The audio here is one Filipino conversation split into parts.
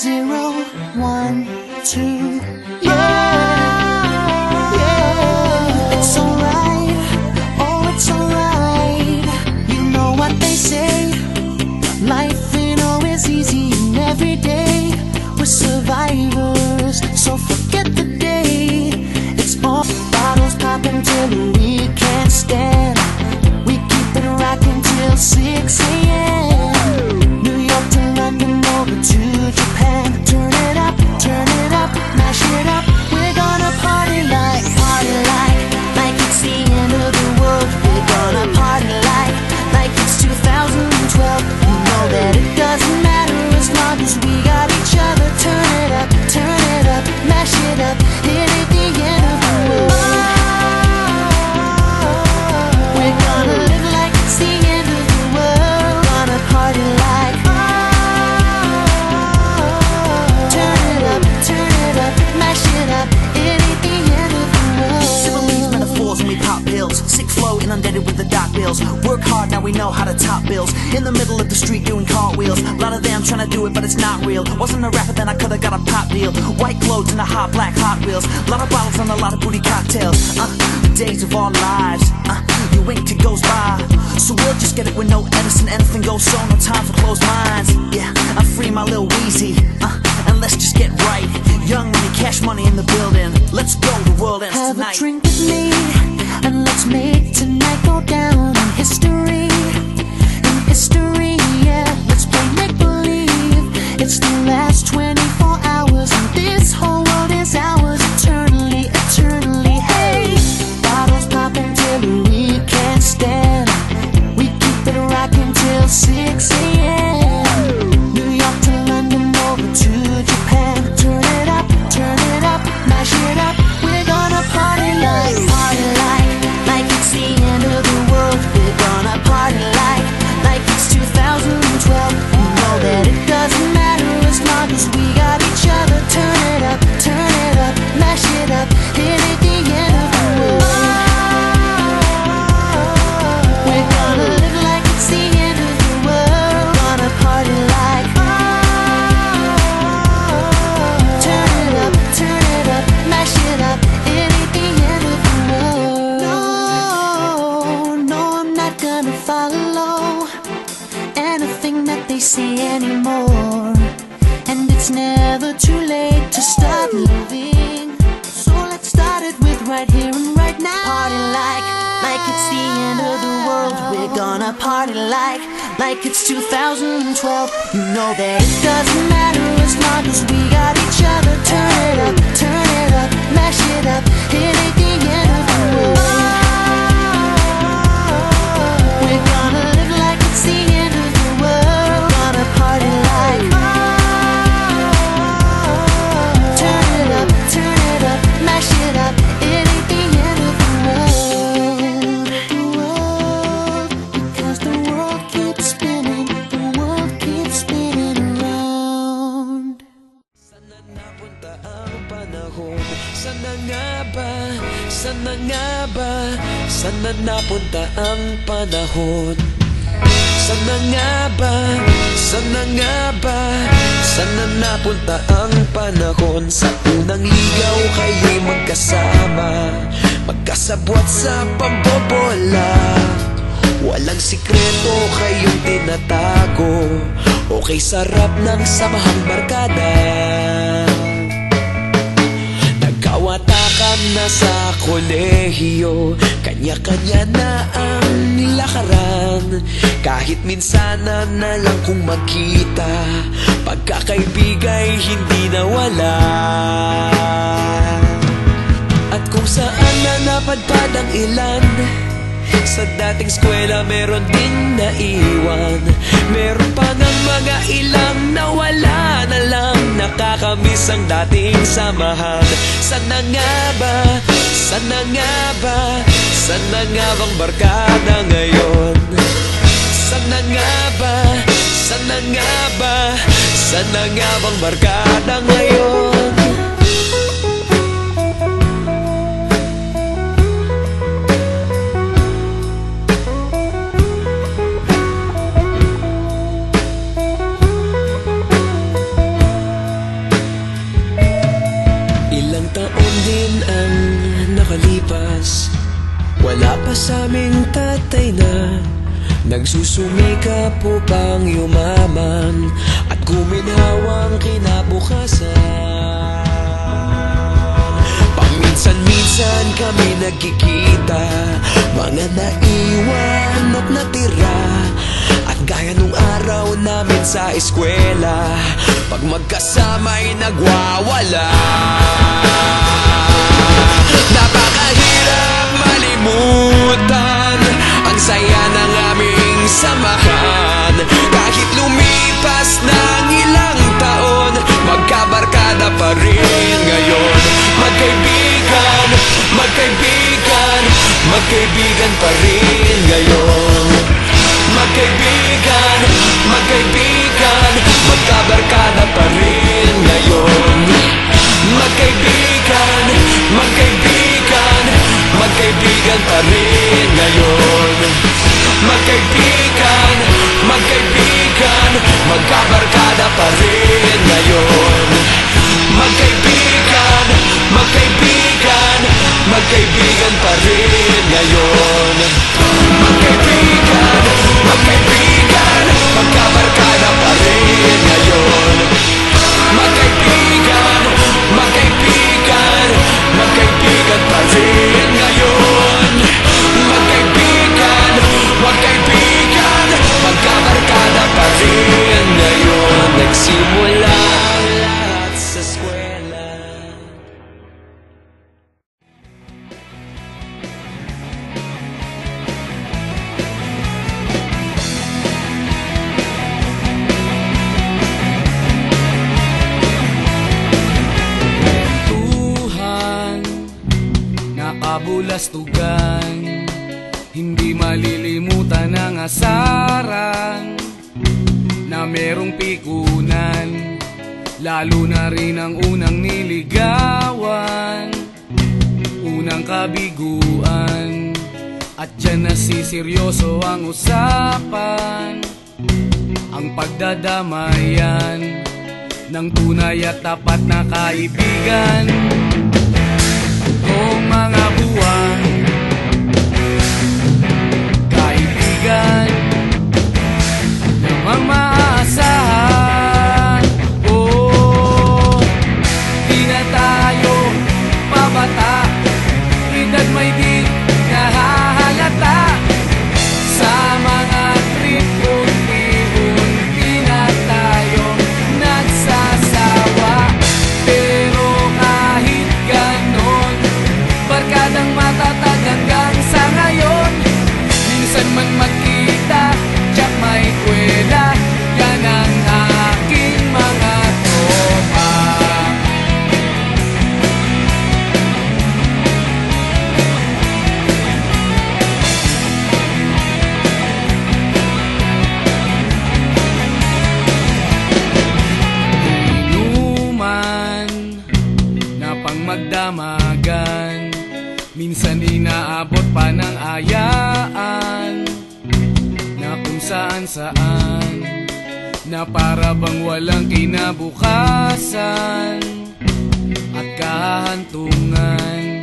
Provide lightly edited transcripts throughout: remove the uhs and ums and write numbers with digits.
0, 1, 2, yeah. It's alright, oh it's alright. You know what they say, life ain't always easy, and every day we're survivors. So forget the day, it's all bottles popping till we can't stand. We keep it rocking till 6 a.m. New York to London, over to Japan. Turn it up, mash it up. We're gonna party like it's the end of the world. We're gonna party like it's 2012. You know that it doesn't matter as long as we got each other. Turn it up, mash it up. It ain't the end of the world. We're gonna live like it's the end of the world. Gonna party like. Turn it up, mash it up. It ain't the end of the world. Similes, metaphors when we pop pills. Sick flow, inundated with the dock bills. Work hard, now we know how to top bills. In the middle of the street doing cartwheels. A lot of them trying to do it, but it's not real. Wasn't a rapper, then I could've got a pop deal. White clothes and a hot black Hot Wheels. A lot of bottles and a lot of booty cocktails. The days of our lives. You winked, it goes by. So we'll just get it with no Edison. Anything goes so, no time for closed minds. Yeah, I'm free, my Lil Weezy. And let's just get right. Young money, cash money in the building. Let's go, the world ends Have tonight. a drink with me, and let's make tonight go down in history. In history, yeah. Let's play make-believe. It's the last 24 hours, and this whole world is ours. Eternally, eternally, hey. Bottles popping till we can't stand. We keep it rocking till 6 a.m. New York to London, over to Japan. Turn it up, mash it up. We're gonna party like it's the end of the world. We're gonna party like it's 2012. You know that it doesn't matter as long as we got each other. Turn it up, mash it up. It ain't the end of the world. We're gonna live like it's the end of the world. Gonna party like. Turn it up, mash it up. It ain't the end of the world. No, I'm not gonna follow anything that they say anymore. And it's never too late to start living. So let's start it with right here and right now. Party like it's the end of the world. We're gonna party like it's 2012. You know that it doesn't matter as long as we got each other. Turn it up, mash it up. It ain't the end of the world. We're gonna live like it's the end of the world. Gonna party like. Turn it up, mash it up. It ain't the end of the world. Because the world keeps spinning. The world keeps spinning around. Sana napunta ang panahon? Sana nga ba? Sana nga ba? Sana napunta ang panahon? Sana nga ba? Sana nga ba? Sana napunta ang panahon? Sa unang ligaw kayo'y magkasama, magkasabwat sa pambobola. Walang sikreto kayong tinatago. Okay, sarap ng samahang barkada. Nagkawatakan na sa kolehiyo, kanya-kanya na ang nilakaran. Kahit minsan na lang kung magkita, pagkakaibigay hindi nawala. At kung saan na napadpad ang ilan, sa dating eskwela meron din naiwan. Meron pa ng mga ilang nawala na lang, nakakamiss ang dating samahan. Sana nga ba? Sana nga ba? Sana nga bang barkada ngayon? Sana nga ba? Sana nga ba? Sana nga bang barkada ngayon? Nagsusumikap upang yumaman at guminhawang kinabukasan. Paminsan-minsan kami nagkikita, mga naiwan at natira, at gaya nung araw namin sa eskwela, pag magkasama'y nagwawala. Napakahirap malimutan ang saya ng aming samahan. Kahit lumipas ng ilang taon, magkabarkada pa rin ngayon. Magkaibigan, magkaibigan, magkaibigan pa rin ngayon. Magkaibigan, magkaibigan, magkabarkada pa rin ngayon. Magkaibigan, magkaibigan, magkaibigan pa rin ngayon. Magkaibigan, magkaibigan, magkabarkada pa rin ngayon. Magkaibigan, magkaibigan, magkaibigan pa rin ngayon. Magkaibigan, magkaibigan, magkabarkada pa rin ngayon. Magkaibigan, magkaibigan, magkaibigan pa rin ngayon. Magkaibigan, magkaibigan, magkabarkada pa rin ngayon. Nagsimula ang lahat sa eskwela. Nakabulastugan, hindi malilimutan ang asaran na merong pikunan, lalo na rin ang unang niligawan, unang kabiguan, at dyan nasiseryoso ang usapan, ang pagdadamayan ng tunay at tapat na kaibigan. Kung mga buwan, kaibigan, namang maaasahan. Oh, di na tayo pabata, edad may di nahahalata. Sa mga trip, unti-unti na tayo nagsasawa. Pero kahit ganon, barkadang matatag hanggang sa ngayon. Minsan man magkita, tiyak may kwela, yan ang aking mga tropa. Inuman na pang magdamagan, minsan inaabot pa ng ayaan, na kung saan-saan, na para bang walang kinabukasan at kahantungan.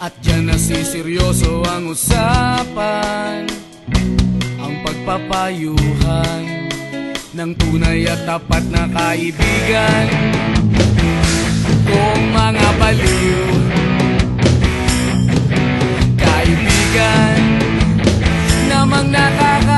At dyan nasiseryoso ang usapan, ang pagpapayuhan ng tunay at tapat na kaibigan. Kung mga baliw, kaibigan, namang nakaka